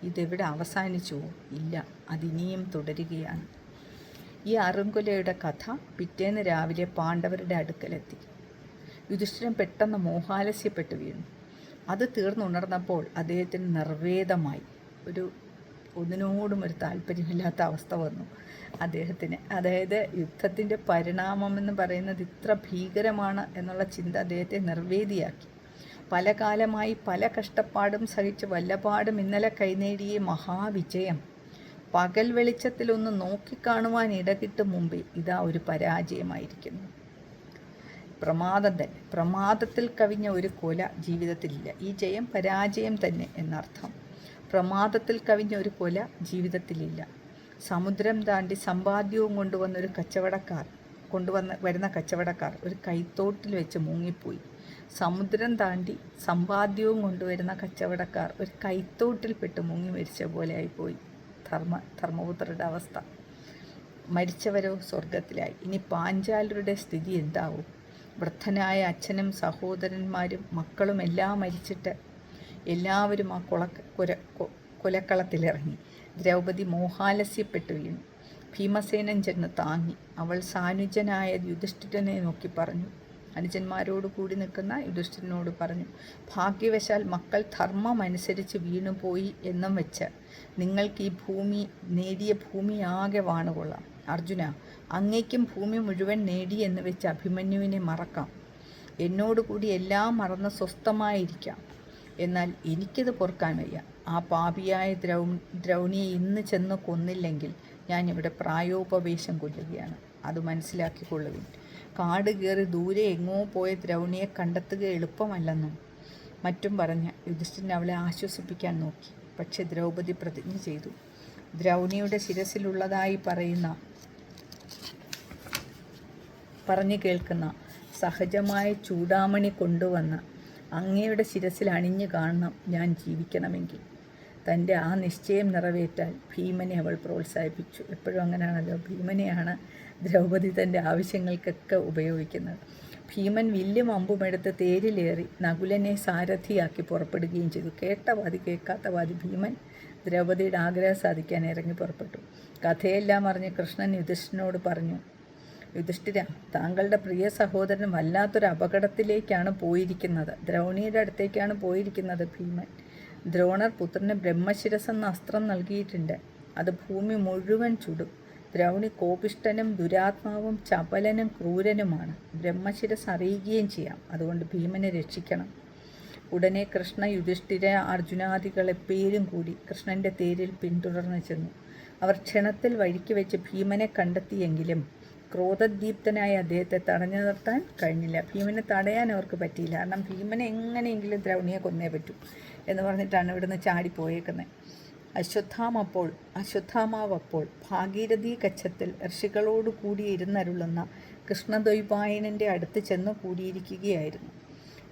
ഇതെവിടെ അവസാനിച്ചുവോ? ഇല്ല, അതിനിയും തുടരുകയാണ്. ഈ അറുങ്കുലയുടെ കഥ പിറ്റേന്ന് രാവിലെ പാണ്ഡവരുടെ അടുക്കലെത്തി. യുധിഷ്ഠിരൻ പെട്ടെന്ന് മോഹാലസ്യപ്പെട്ടു വീണു. അത് തീർന്നുണർന്നപ്പോൾ അദ്ദേഹത്തിന് നിർവേദമായി. ഒന്നിനോടും ഒരു താല്പര്യമില്ലാത്ത അവസ്ഥ വന്നു അദ്ദേഹത്തിന്. അതായത് യുദ്ധത്തിൻ്റെ പരിണാമം എന്ന് പറയുന്നത് ഇത്ര ഭീകരമാണ് എന്നുള്ള ചിന്ത അദ്ദേഹത്തെ നിർവേദിയാക്കി. പല കാലമായി പല കഷ്ടപ്പാടും സഹിച്ച് വല്ലപാടും ഇന്നലെ കൈനേടിയ മഹാവിജയം പകൽ വെളിച്ചത്തിലൊന്ന് നോക്കിക്കാണുവാൻ ഇടകിട്ടും മുമ്പേ ഇതാ ഒരു പരാജയമായിരിക്കുന്നു. പ്രമാദം തന്നെ. പ്രമാദത്തിൽ കവിഞ്ഞ ഒരു കൊല ജീവിതത്തിലില്ല. ഈ ജയം പരാജയം തന്നെ എന്നർത്ഥം. പ്രമാദത്തിൽ കവിഞ്ഞ ഒരു കൊല ജീവിതത്തിലില്ല. സമുദ്രം താണ്ടി സമ്പാദ്യവും വരുന്ന കച്ചവടക്കാർ ഒരു കൈത്തോട്ടിൽ വെച്ച് മുങ്ങിപ്പോയി. സമുദ്രം താണ്ടി സമ്പാദ്യവും കൊണ്ടുവരുന്ന കച്ചവടക്കാർ ഒരു കൈത്തോട്ടിൽപ്പെട്ട് മുങ്ങി മരിച്ച പോലെ ആയിപ്പോയി ധർമ്മപുത്രരുടെ അവസ്ഥ. മരിച്ചവരോ സ്വർഗത്തിലായി. ഇനി പാഞ്ചാലരുടെ സ്ഥിതി എന്താവും? വൃദ്ധനായ അച്ഛനും സഹോദരന്മാരും മക്കളും എല്ലാം മരിച്ചിട്ട് എല്ലാവരും ആ കൊലക്കളത്തിലിറങ്ങി. ദ്രൗപദി മോഹാലസ്യപ്പെട്ടു വീണു. ഭീമസേനൻ ചെന്ന് താങ്ങി. അവൾ സാനുജനായ യുധിഷ്ഠിരനെ നോക്കി പറഞ്ഞു, അനുജന്മാരോട് കൂടി നിൽക്കുന്ന യുധിഷ്ഠിരനോട് പറഞ്ഞു, ഭാഗ്യവശാൽ മക്കൾ ധർമ്മം അനുസരിച്ച് വീണുപോയി എന്നും വെച്ച് നിങ്ങൾക്ക് ഈ നേടിയ ഭൂമി ആകെ വാണുകൊള്ളാം. അർജുന, അങ്ങേക്കും ഭൂമി മുഴുവൻ നേടി എന്ന് വെച്ച് അഭിമന്യുവിനെ മറക്കാം. എന്നോടുകൂടി എല്ലാം മറന്ന് സ്വസ്ഥമായിരിക്കാം. എന്നാൽ എനിക്കിത് പൊറുക്കാൻ വയ്യ. ആ പാപിയായ ദ്രൗണിയെ ഇന്ന് ചെന്ന് കൊന്നില്ലെങ്കിൽ ഞാനിവിടെ പ്രായോപവേശം കൊല്ലുകയാണ്. അത് മനസ്സിലാക്കിക്കൊള്ളുവിൻ. കാട് കയറി ദൂരെ എങ്ങോ പോയ ദ്രൗണിയെ കണ്ടെത്തുക എളുപ്പമല്ലെന്നും മറ്റും പറഞ്ഞ് യുധിഷ്ഠിരൻ അവളെ ആശ്വസിപ്പിക്കാൻ നോക്കി. പക്ഷെ ദ്രൗപദി പ്രതിജ്ഞ ചെയ്തു. ദ്രൗണിയുടെ ശിരസിലുള്ളതായി പറഞ്ഞു കേൾക്കുന്ന സഹജമായ ചൂടാമണി കൊണ്ടുവന്ന് അങ്ങയുടെ ശിരസിൽ അണിഞ്ഞു കാണണം ഞാൻ ജീവിക്കണമെങ്കിൽ. തൻ്റെ ആ നിശ്ചയം നിറവേറ്റാൻ ഭീമനെ അവൾ പ്രോത്സാഹിപ്പിച്ചു. എപ്പോഴും അങ്ങനെയാണല്ലോ, ഭീമനെയാണ് ദ്രൗപദി തൻ്റെ ആവശ്യങ്ങൾക്കൊക്കെ ഉപയോഗിക്കുന്നത്. ഭീമൻ വില്ലും അമ്പുമെടുത്ത് തേരിലേറി നകുലനെ സാരഥിയാക്കി പുറപ്പെടുകയും ചെയ്തു. കേട്ട വാതി കേൾക്കാത്ത വാതി ഭീമൻ ദ്രൗപദിയുടെ ആഗ്രഹം സാധിക്കാൻ ഇറങ്ങി പുറപ്പെട്ടു. കഥയെല്ലാം അറിഞ്ഞ് കൃഷ്ണൻ യുധിഷ്ഠിരനോട് പറഞ്ഞു, യുധിഷ്ഠിര, താങ്കളുടെ പ്രിയ സഹോദരൻ വല്ലാത്തൊരു അപകടത്തിലേക്കാണ് പോയിരിക്കുന്നത്. ദ്രൗണിയുടെ അടുത്തേക്കാണ് പോയിരിക്കുന്നത് ഭീമൻ. ദ്രോണർ പുത്രന് ബ്രഹ്മശിരസെന്ന അസ്ത്രം നൽകിയിട്ടുണ്ട്. അത് ഭൂമി മുഴുവൻ ചുടും. ദ്രൗണി കോപിഷ്ഠനും ദുരാത്മാവും ചപലനും ക്രൂരനുമാണ്. ബ്രഹ്മശിരസ് അറിയുകയും ചെയ്യാം. അതുകൊണ്ട് ഭീമനെ രക്ഷിക്കണം. ഉടനെ കൃഷ്ണ, യുധിഷ്ഠിര, അർജുനാദികളെ പേരും കൂടി കൃഷ്ണൻ്റെ തേരിൽ പിന്തുടർന്ന് ചെന്നു. അവർ ക്ഷണത്തിൽ വഴിക്ക് വെച്ച് ഭീമനെ കണ്ടെത്തിയെങ്കിലും ക്രോധദീപ്തനായ അദ്ദേഹത്തെ തടഞ്ഞു നിർത്താൻ കഴിഞ്ഞില്ല. ഭീമനെ തടയാൻ അവർക്ക് പറ്റിയില്ല. കാരണം ഭീമനെ എങ്ങനെയെങ്കിലും ദ്രൗണിയെ കൊന്നേ പറ്റൂ എന്ന് പറഞ്ഞിട്ടാണ് ഇവിടുന്ന് ചാടിപ്പോയേക്കുന്നത്. അശ്വത്ഥാമാവപ്പോൾ ഭാഗീരഥി കച്ഛത്തിൽ ഋഷികളോട് കൂടി ഇരുന്നരുളുന്ന കൃഷ്ണദ്വൈപായനൻ്റെ അടുത്ത് ചെന്ന് കൂടിയിരിക്കുകയായിരുന്നു.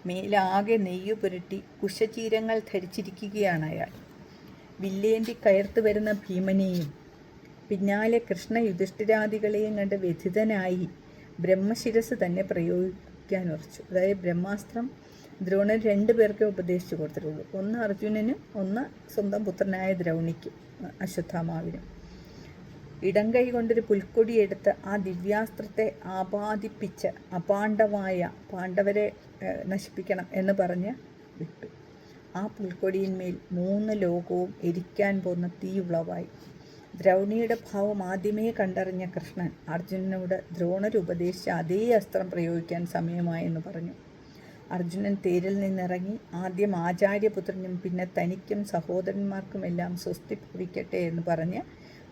മേലാകെ നെയ്യു പുരട്ടി കുശചീരങ്ങൾ ധരിച്ചിരിക്കുകയാണ് അയാൾ. വില്ലേന്തി കയർത്തു വരുന്ന ഭീമനെയും പിന്നാലെ കൃഷ്ണ യുധിഷ്ഠിരാദികളെയും കണ്ട് വ്യഥിതനായി ബ്രഹ്മശിരസ് തന്നെ പ്രയോഗിക്കാൻ ഉറച്ചു. അതായത് ബ്രഹ്മാസ്ത്രം ദ്രോണൻ 2 പേർക്കേ ഉപദേശിച്ചു കൊടുത്തിട്ടുള്ളൂ. ഒന്ന് അർജുനനും ഒന്ന് സ്വന്തം പുത്രനായ ദ്രൗണിക്കും അശ്വത്ഥാമാവിനും. ഇടംകൈ കൊണ്ടൊരു പുൽക്കൊടിയെടുത്ത് ആ ദിവ്യാസ്ത്രത്തെ ആപാദിപ്പിച്ച് അപാണ്ഡവായ പാണ്ഡവരെ നശിപ്പിക്കണം എന്ന് പറഞ്ഞ് വിട്ടു. ആ പുൽക്കൊടിയിന്മേൽ 3 ലോകവും എരിക്കാൻ പോകുന്ന തീ ഉളവായി. ദ്രൗണിയുടെ ഭാവം ആദ്യമേ കണ്ടറിഞ്ഞ കൃഷ്ണൻ അർജുനനോട് ദ്രോണർ ഉപദേശിച്ച അതേ അസ്ത്രം പ്രയോഗിക്കാൻ സമയമായെന്ന് പറഞ്ഞു. അർജുനൻ തേരിൽ നിന്നിറങ്ങി ആദ്യം ആചാര്യപുത്രനും പിന്നെ തനിക്കും സഹോദരന്മാർക്കുമെല്ലാം സ്വസ്തി ഭവിക്കട്ടെ എന്ന് പറഞ്ഞ്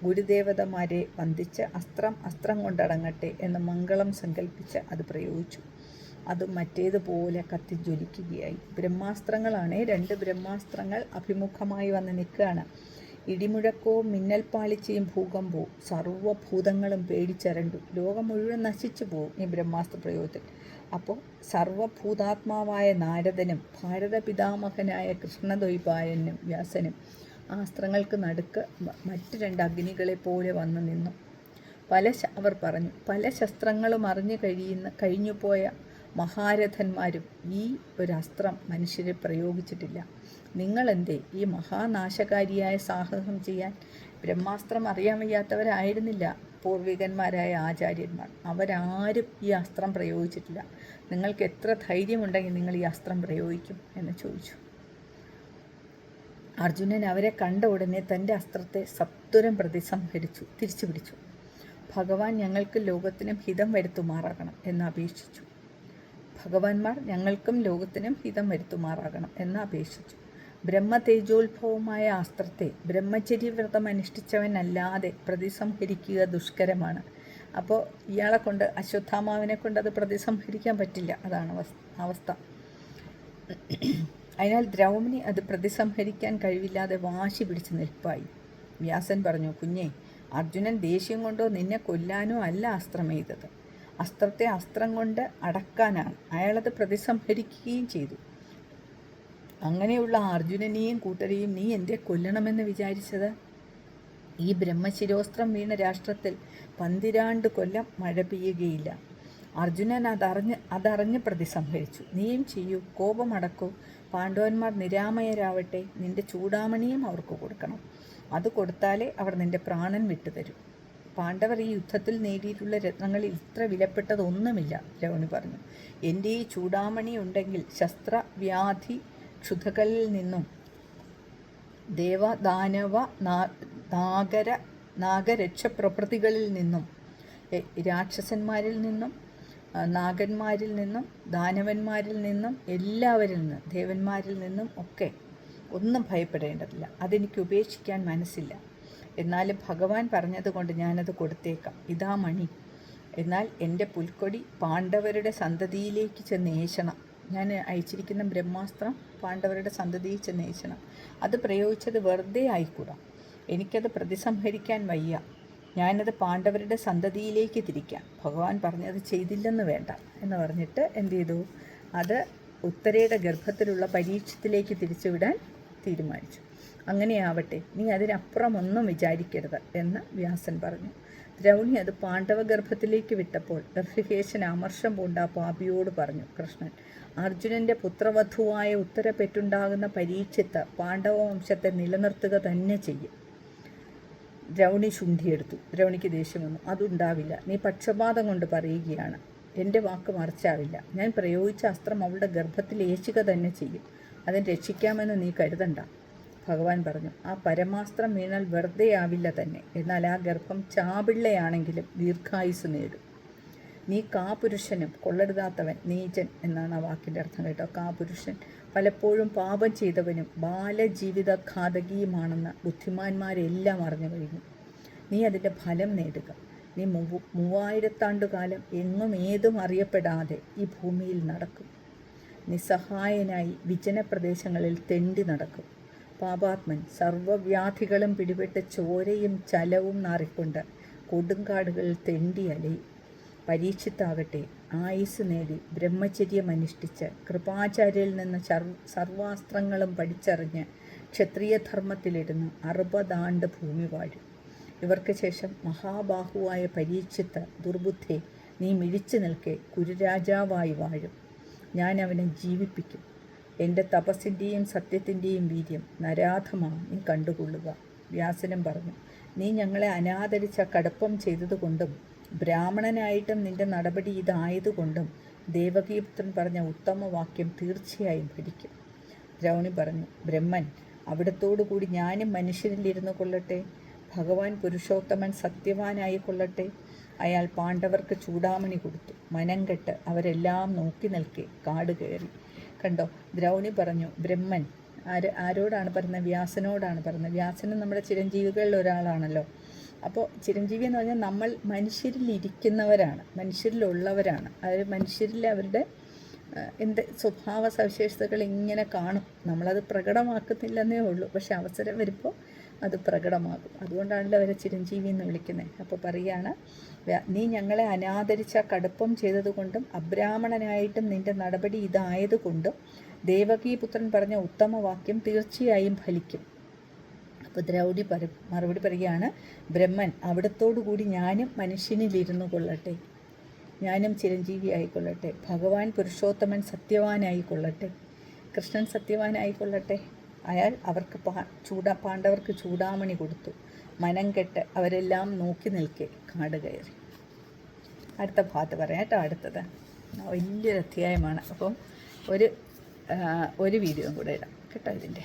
ഗുരുദേവതമാരെ വന്ദിച്ച് അസ്ത്രം കൊണ്ടടങ്ങട്ടെ എന്ന് മംഗളം സങ്കല്പിച്ച് അത് പ്രയോഗിച്ചു. അത് മറ്റേതുപോലെ കത്തിജ്വലിക്കുകയായി. ബ്രഹ്മാസ്ത്രങ്ങളാണ്. 2 ബ്രഹ്മാസ്ത്രങ്ങൾ അഭിമുഖമായി വന്ന് നിൽക്കുകയാണ്. ഇടിമുഴക്കവും മിന്നൽപ്പാളിച്ചയും ഭൂകമ്പവും സർവ്വഭൂതങ്ങളും പേടിച്ചരണ്ടു. ലോകം മുഴുവൻ നശിച്ചു പോകും ഈ ബ്രഹ്മാസ്ത്ര പ്രയോഗത്തിൽ. അപ്പോൾ സർവഭൂതാത്മാവായ നാരദനും ഭാരതപിതാമഹനായ കൃഷ്ണദ്വൈപായനും വ്യാസനും ആ അസ്ത്രങ്ങൾക്ക് നടുക്ക് മറ്റ് 2 അഗ്നികളെ പോലെ വന്നു നിന്നു. അവർ പറഞ്ഞു, പല ശസ്ത്രങ്ങളും അറിഞ്ഞു കഴിഞ്ഞുപോയ മഹാരഥന്മാരും ഈ ഒരു അസ്ത്രം മനുഷ്യരെ പ്രയോഗിച്ചിട്ടില്ല. നിങ്ങളെന്തേ ഈ മഹാനാശകാരിയായ സാഹസം ചെയ്യാൻ? ബ്രഹ്മാസ്ത്രം അറിയാൻ വയ്യാത്തവരായിരുന്നില്ല പൂർവികന്മാരായ ആചാര്യന്മാർ. അവരാരും ഈ അസ്ത്രം പ്രയോഗിച്ചിട്ടില്ല. നിങ്ങൾക്ക് എത്ര ധൈര്യമുണ്ടെങ്കിൽ നിങ്ങൾ ഈ അസ്ത്രം പ്രയോഗിക്കും എന്ന് ചോദിച്ചു. അർജുനൻ അവരെ കണ്ട ഉടനെ തൻ്റെ അസ്ത്രത്തെ സത്വരം തിരിച്ചു പിടിച്ചു. ഭഗവാൻ ഞങ്ങൾക്ക് ലോകത്തിനും ഹിതം വരുത്തുമാറാകണം എന്ന് അപേക്ഷിച്ചു. ഭഗവാന്മാർ ഞങ്ങൾക്കും ലോകത്തിനും ഹിതം വരുത്തുമാറാകണം എന്ന് അപേക്ഷിച്ചു. ബ്രഹ്മതേജോത്ഭവമായ അസ്ത്രത്തെ ബ്രഹ്മചര്യവ്രതം അനുഷ്ഠിച്ചവനല്ലാതെ പ്രതിസംഹരിക്കുക ദുഷ്കരമാണ്. അപ്പോൾ ഇയാളെ കൊണ്ട്, അശ്വത്ഥാമാവിനെ കൊണ്ട് അത് പ്രതിസംഹരിക്കാൻ പറ്റില്ല. അതാണ് അവസ്ഥ. അതിനാൽ ദ്രൗപദി അത് പ്രതിസംഹരിക്കാൻ കഴിവില്ലാതെ വാശി പിടിച്ച് നിൽപ്പായി. വ്യാസൻ പറഞ്ഞു, കുഞ്ഞേ, അർജുനൻ ദേഷ്യം കൊണ്ടോ നിന്നെ കൊല്ലാനോ അല്ല അസ്ത്രമെയ്തത്. അസ്ത്രത്തെ അസ്ത്രം കൊണ്ട് അടക്കാനാണ്. അയാളത് പ്രതിസംഹരിക്കുകയും ചെയ്തു. അങ്ങനെയുള്ള അർജുനനെയും കൂട്ടരെയും നീ എന്തേ കൊല്ലണമെന്ന് വിചാരിച്ചത്? ഈ ബ്രഹ്മശിരോസ്ത്രം വീണ രാഷ്ട്രത്തിൽ 12 കൊല്ലം മഴ പെയ്യുകയില്ല. അർജുനൻ അതറിഞ്ഞ് പ്രതിസംഹരിച്ചു. നീയും ചെയ്യൂ, കോപമടക്കൂ. പാണ്ഡവന്മാർ നിരാമയരാവട്ടെ. നിന്റെ ചൂടാമണിയും അവർക്ക് കൊടുക്കണം. അത് കൊടുത്താലേ അവർ നിന്റെ പ്രാണൻ വിട്ടുതരും. പാണ്ഡവർ ഈ യുദ്ധത്തിൽ നേടിയിട്ടുള്ള രത്നങ്ങളിൽ ഇത്ര വിലപ്പെട്ടതൊന്നുമില്ല, ദ്രൗപദി പറഞ്ഞു. എൻ്റെ ഈ ചൂടാമണി ഉണ്ടെങ്കിൽ ശസ്ത്രവ്യാധി ക്ഷുധകളിൽ നിന്നും ദേവദാനവ നാഗരക്ഷപ്രഭൃതികളിൽ നിന്നും, രാക്ഷസന്മാരിൽ നിന്നും, നാഗന്മാരിൽ നിന്നും, ദാനവന്മാരിൽ നിന്നും, എല്ലാവരിൽ നിന്നും, ദേവന്മാരിൽ നിന്നും ഒക്കെ ഒന്നും ഭയപ്പെടേണ്ടതില്ല. അതെനിക്ക് ഉപേക്ഷിക്കാൻ മനസ്സില്ല. എന്നാലും ഭഗവാൻ പറഞ്ഞതുകൊണ്ട് ഞാനത് കൊടുത്തേക്കാം. ഇതാ മണി. എന്നാൽ എൻ്റെ പുൽക്കൊടി പാണ്ഡവരുടെ സന്തതിയിലേക്ക് ചെന്നേശണം. ഞാൻ അയച്ചിരിക്കുന്ന ബ്രഹ്മാസ്ത്രം പാണ്ഡവരുടെ സന്തതിയിൽ ചെന്നേശണം. അത് പ്രയോഗിച്ചത് വെറുതെ ആയിക്കൂടാ. എനിക്കത് പ്രതിസംഹരിക്കാൻ വയ്യ. ഞാനത് പാണ്ഡവരുടെ സന്തതിയിലേക്ക് തിരിക്കാം. ഭഗവാൻ പറഞ്ഞത് ചെയ്തില്ലെന്ന് വേണ്ട എന്ന് പറഞ്ഞിട്ട് എന്ത് ചെയ്തു? അത് ഉത്തരയുടെ ഗർഭത്തിലുള്ള പരീക്ഷത്തിലേക്ക് തിരിച്ചുവിടാൻ തീരുമാനിച്ചു. അങ്ങനെയാവട്ടെ, നീ അതിനപ്പുറം ഒന്നും വിചാരിക്കരുത് എന്ന് വ്യാസൻ പറഞ്ഞു. ദ്രൗണി അത് പാണ്ഡവ ഗർഭത്തിലേക്ക് വിട്ടപ്പോൾ ഋഷികേശൻ അമർഷം പൂണ്ട പാപിയോട് പറഞ്ഞു, കൃഷ്ണൻ, അർജുനൻ്റെ പുത്രവധുവായ ഉത്തര പെറ്റുണ്ടാകുന്ന പരീക്ഷത്ത് പാണ്ഡവ വംശത്തെ നിലനിർത്തുക തന്നെ ചെയ്യും. ദ്രൗണി ശുണ്ഠിയെടുത്തു. ദ്രൗണിക്ക് ദേഷ്യം വന്നു. അതുണ്ടാവില്ല. നീ പക്ഷപാതം കൊണ്ട് പറയുകയാണ്. എൻ്റെ വാക്ക് മറിച്ചാവില്ല. ഞാൻ പ്രയോഗിച്ച അസ്ത്രം അവളുടെ ഗർഭത്തിൽ ഏശുക തന്നെ ചെയ്യും. അതിനെ രക്ഷിക്കാമെന്ന് നീ കരുതണ്ട. ഭഗവാൻ പറഞ്ഞു, ആ പരമാസ്ത്രം വീണാൽ വെറുതെ ആവില്ല തന്നെ. എന്നാൽ ആ ഗർഭം ചാപിള്ളയാണെങ്കിലും ദീർഘായുസ് നേടും. നീ കാപുരുഷനും കൊള്ളരുതാത്തവൻ, നീചൻ എന്നാണ് ആ വാക്കിൻ്റെ അർത്ഥം കേട്ടോ. കാപുരുഷൻ പലപ്പോഴും പാപം ചെയ്തവനും ബാലജീവിതഘാതകിയുമാണെന്ന് ബുദ്ധിമാന്മാരെല്ലാം അറിഞ്ഞു കഴിഞ്ഞു. നീ അതിൻ്റെ ഫലം നേടുക. നീ 3000 ആണ്ടുകാലം എങ്ങും ഏതും അറിയപ്പെടാതെ ഈ ഭൂമിയിൽ നടക്കും. നിസ്സഹായനായി വിജനപ്രദേശങ്ങളിൽ തെണ്ടി നടക്കും. പാപാത്മൻ സർവ്വവ്യാധികളും പിടിപെട്ട് ചോരയും ചലവും നാറിക്കൊണ്ട് കൊടുങ്കാടുകളിൽ തെണ്ടി അലയും. പരീക്ഷിത്താകട്ടെ ആയുസ് നേടി ബ്രഹ്മചര്യം അനുഷ്ഠിച്ച് കൃപാചാര്യയിൽ നിന്ന് സർവാസ്ത്രങ്ങളും പഠിച്ചറിഞ്ഞ് ക്ഷത്രിയധർമ്മത്തിലിരുന്ന് 60 ആണ്ട് ഭൂമി വാഴും. ഇവർക്ക് ശേഷം മഹാബാഹുവായ പരീക്ഷിത്ത് ദുർബുദ്ധേ, നീ മിഴിച്ചു നിൽക്കെ കുരുരാജാവായി വാഴും. ഞാൻ അവനെ ജീവിപ്പിക്കും. എൻ്റെ തപസ്സിൻ്റെയും സത്യത്തിൻ്റെയും വീര്യം നരാധമാണ് നീ കണ്ടുകൊള്ളുക. വ്യാസനും പറഞ്ഞു, നീ ഞങ്ങളെ അനാദരിച്ച കടുപ്പം ചെയ്തതുകൊണ്ടും ബ്രാഹ്മണനായിട്ടും നിന്റെ നടപടി ഇതായതുകൊണ്ടും ദേവകീപുത്രൻ പറഞ്ഞ ഉത്തമവാക്യം തീർച്ചയായും ഫലിക്കും. ദ്രൗണി പറഞ്ഞു, ബ്രഹ്മൻ, അവിടത്തോടുകൂടി ഞാനും മനുഷ്യരിലിരുന്നു കൊള്ളട്ടെ. ഭഗവാൻ പുരുഷോത്തമൻ സത്യവാനായി കൊള്ളട്ടെ. അയാൾ പാണ്ഡവർക്ക് ചൂടാമണി കൊടുത്തു. മനം കെട്ട് അവരെല്ലാം നോക്കി നിൽക്കെ കാട് കയറി. കണ്ടോ, ദ്രൗണി പറഞ്ഞു ബ്രഹ്മൻ. ആരോടാണ് പറഞ്ഞത്? വ്യാസനോടാണ് പറഞ്ഞത്. വ്യാസനും നമ്മുടെ ചിരഞ്ജീവികളിൽ ഒരാളാണല്ലോ. അപ്പോൾ ചിരഞ്ജീവി എന്ന് പറഞ്ഞാൽ നമ്മൾ മനുഷ്യരിലിരിക്കുന്നവരാണ്, മനുഷ്യരിലുള്ളവരാണ്. അതായത് മനുഷ്യരിൽ അവരുടെ സ്വഭാവ സവിശേഷതകൾ ഇങ്ങനെ കാണും. നമ്മളത് പ്രകടമാക്കുന്നില്ലെന്നേ ഉള്ളൂ. പക്ഷെ അവസരം വരുമ്പോൾ അത് പ്രകടമാകും. അതുകൊണ്ടാണല്ലോ അവരെ ചിരഞ്ജീവി എന്ന് വിളിക്കുന്നത്. അപ്പോൾ പറയുകയാണ്, നീ ഞങ്ങളെ അനാദരിച്ച കടുപ്പം ചെയ്തതുകൊണ്ടും അബ്രാഹ്മണനായിട്ടും നിന്റെ നടപടി ഇതായതുകൊണ്ടും ദേവകീപുത്രൻ പറഞ്ഞ ഉത്തമവാക്യം തീർച്ചയായും ഫലിക്കും. അപ്പോൾ ദ്രൗപദി മറുപടി പറയുകയാണ്, ബ്രഹ്മൻ, അവിടത്തോടുകൂടി ഞാനും മനുഷ്യനിലിരുന്നു കൊള്ളട്ടെ. ഞാനും ചിരഞ്ജീവി ആയിക്കൊള്ളട്ടെ. ഭഗവാൻ പുരുഷോത്തമൻ സത്യവാനായിക്കൊള്ളട്ടെ. കൃഷ്ണൻ സത്യവാനായിക്കൊള്ളട്ടെ. അയാൾ അവർക്ക് പാണ്ഡവർക്ക് ചൂടാമണി കൊടുത്തു. മനം കെട്ട് അവരെല്ലാം നോക്കി നിൽക്കെ കാട് കയറി. അടുത്ത ഭാഗത്ത് പറയാം കേട്ടോ. അടുത്തത് വലിയൊരു അധ്യായമാണ്. അപ്പം ഒരു വീഡിയോയും കൂടെ ഇടാം കേട്ടോ ഇതിൻ്റെ.